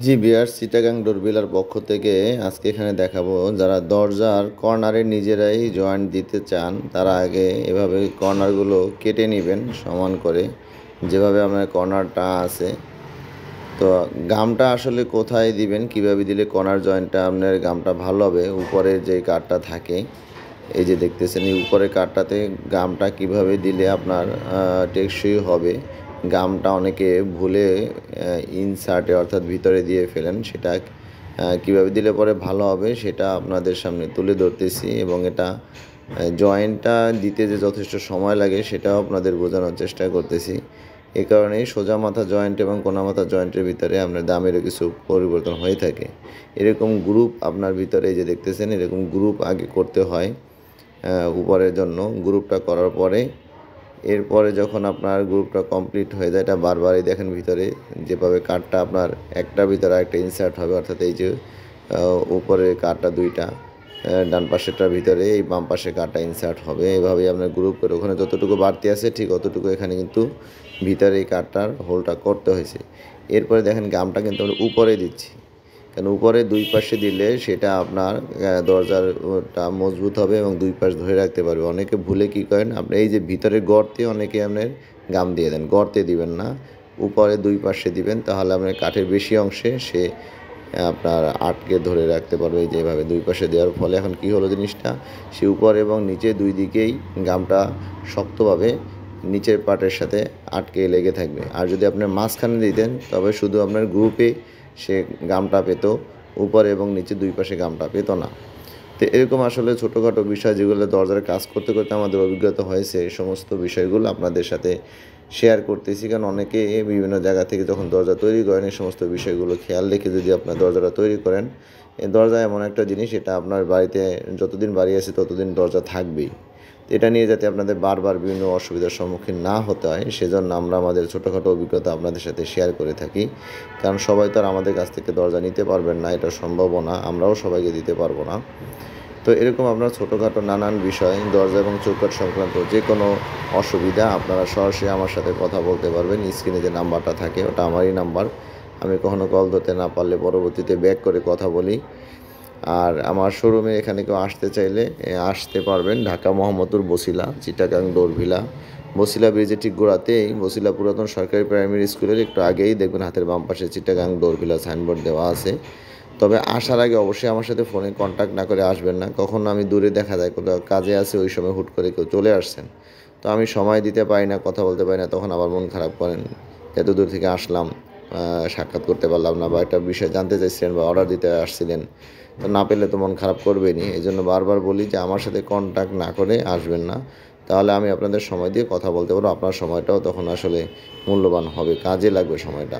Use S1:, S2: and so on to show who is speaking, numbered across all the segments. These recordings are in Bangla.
S1: জি ভিউয়ার্স, চিটাগাং ডোরবিলার পক্ষ থেকে আজকে এখানে দেখাবো যারা দরজার কর্নারে নিজেরাই জয়েন্ট দিতে চান তারা আগে এভাবে কর্নারগুলো কেটে নেবেন সমান করে, যেভাবে আপনার কর্নারটা আছে। তো গামটা আসলে কোথায় দিবেন, কিভাবে দিলে কর্নার জয়েন্টটা আপনার গামটা ভালো হবে, উপরের যে কাঠটা থাকে এই যে দেখতেছেন এই উপরের কাঠটাতে গামটা কিভাবে দিলে আপনার টেকসই হবে। গামটা অনেকে ভুলে ইনসার্টে অর্থাৎ ভিতরে দিয়ে ফেলেন, সেটা কিভাবে দিলে পরে ভালো হবে সেটা আপনাদের সামনে তুলে ধরতেছি, এবং এটা জয়েন্টটা দিতে যে যথেষ্ট সময় লাগে সেটাও আপনাদের বোঝানোর চেষ্টা করতেছি। এ কারণেই সোজা মাথা জয়েন্ট এবং কোনা মাথা জয়েন্টের ভিতরে আপনার দামেরও কিছু পরিবর্তন হয়ে থাকে। এরকম গ্রুপ আপনার ভিতরে এই যে দেখতেছেন এরকম গ্রুপ আগে করতে হয় উপরের জন্য। গ্রুপটা করার পরে এরপরে যখন আপনার গ্রুপটা কমপ্লিট হয়ে যায়, এটা বারবারই দেখেন ভিতরে যেভাবে কাঠটা আপনার একটার ভিতরে একটা ইনসার্ট হবে, অর্থাৎ এই যে উপরে কাঠটা দুইটা ডান পাশেরটার ভিতরে এই বাম পাশে কাঠটা ইনসার্ট হবে। এভাবেই আপনার গ্রুপ করে ওখানে যতটুকু বাড়তি আছে ঠিক অতটুকু এখানে কিন্তু ভিতরে এই কাঠটার হোলটা করতে হয়েছে। এরপরে দেখেন গামটা কিন্তু আমরা উপরে দিচ্ছি, কারণ উপরে দুই পাশে দিলে সেটা আপনার দরজাটা মজবুত হবে এবং দুই পাশ ধরে রাখতে পারবে। অনেকে ভুলে কী করেন, আপনি এই যে ভিতরের গর্তে অনেকে আপনার গাম দিয়ে দেন, গর্তে দিবেন না, উপরে দুই পাশে দিবেন, তাহলে আপনার কাঠের বেশি অংশে সে আপনার আটকে ধরে রাখতে পারবে। এই যেভাবে দুই পাশে দেওয়ার ফলে এখন কী হলো জিনিসটা, সে উপর এবং নিচে দুই দিকেই গামটা শক্তভাবে নিচের পার্টের সাথে আটকে লেগে থাকবে। আর যদি আপনার মাঝখানে দিতেন তবে শুধু আপনার গ্রুপে সে গামটা পেত, উপরে এবং নিচে দুই পাশে গামটা পেত না। তো এরকম আসলে ছোটোখাটো বিষয় যেগুলো দরজার কাজ করতে করতে আমাদের অভিজ্ঞতা হয়েছে, এই সমস্ত বিষয়গুলো আপনাদের সাথে শেয়ার করতেছি। কারণ অনেকে বিভিন্ন জায়গা থেকে যখন দরজা তৈরি করেন এই সমস্ত বিষয়গুলো খেয়াল রেখে যদি আপনার দরজাটা তৈরি করেন, এই দরজা এমন একটা জিনিস, এটা আপনার বাড়িতে যতদিন বাড়ি আছে ততদিন দরজা থাকবেই। তো এটা নিয়ে যাতে আপনাদের বারবার বিভিন্ন অসুবিধার সম্মুখীন না হতে হয় সেজন্য আমরা আমাদের ছোটোখাটো অভিজ্ঞতা আপনাদের সাথে শেয়ার করে থাকি। কারণ সবাই তো আর আমাদের কাছ থেকে দরজা নিতে পারবেন না, এটা সম্ভবও না, আমরাও সবাইকে দিতে পারবো না। তো এরকম আপনার ছোটোখাটো নানান বিষয় দরজা এবং চৌকাঠ সংক্রান্ত যে কোনো অসুবিধা আপনারা সরাসরি আমার সাথে কথা বলতে পারবেন। স্ক্রিনে যে নাম্বারটা থাকে ওটা আমারই নাম্বার। আমি কখনো কল ধরতে না পারলে পরবর্তীতে ব্যাক করে কথা বলি। আর আমার শোরুমে এখানে কেউ আসতে চাইলে আসতে পারবেন। ঢাকা মোহাম্মদপুর বছিলা, চিটাগাং ডোরভিলা, বছিলা ব্রিজের ঠিক গোড়াতেই বছিলা পুরাতন সরকারি প্রাইমারি স্কুলের একটু আগেই দেখবেন হাতের বাম পাশে চিটাগাং ডোরভিলা সাইনবোর্ড দেওয়া আছে। তবে আসার আগে অবশ্যই আমার সাথে ফোনে কন্ট্যাক্ট না করে আসবেন না। কখনো আমি দূরে দেখা যায় কোথাও কাজে আছে, ওই সময় হুট করে কেউ চলে আসছেন, তো আমি সময় দিতে পারি না, কথা বলতে পারি না, তখন আবার মন খারাপ করেন, এত দূর থেকে আসলাম, সাক্ষাৎ করতে পারলাম না, বা একটা বিষয় জানতে চাইছিলেন বা অর্ডার দিতে আসছিলেন, তো না পেলে তো মন খারাপ করবেনই। এই জন্য বারবার বলি যে আমার সাথে কন্ট্যাক্ট না করে আসবেন না, তাহলে আমি আপনাদের সময় দিয়ে কথা বলতে পারবো, আপনার সময়টাও তখন আসলে মূল্যবান হবে, কাজে লাগবে সময়টা।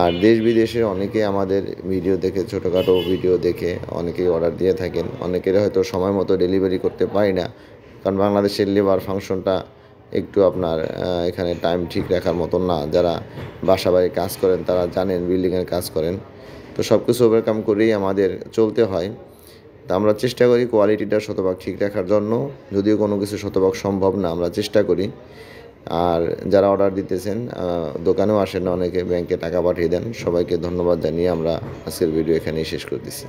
S1: আর দেশ বিদেশে অনেকে আমাদের ভিডিও দেখে, ছোটোখাটো ভিডিও দেখে অনেকেই অর্ডার দিয়ে থাকেন। অনেকের হয়তো সময় মতো ডেলিভারি করতে পারি না, কারণ বাংলাদেশের লেবার ফাংশনটা একটু আপনার এখানে টাইম ঠিক রাখার মতন না। যারা বাসা বাড়ি কাজ করেন তারা জানেন, বিল্ডিংয়ের কাজ করেন, তো সব কিছু ওভারকাম করেই আমাদের চলতে হয়। তা আমরা চেষ্টা করি কোয়ালিটিটা শতভাগ ঠিক রাখার জন্য, যদিও কোনো কিছু শতভাগ সম্ভব না, আমরা চেষ্টা করি। আর যারা অর্ডার দিতেছেন দোকানেও আসেন না, অনেকে ব্যাংকে টাকা পাঠিয়ে দেন। সবাইকে ধন্যবাদ জানিয়ে আমরা আজকের ভিডিও এখানেই শেষ করতেছি।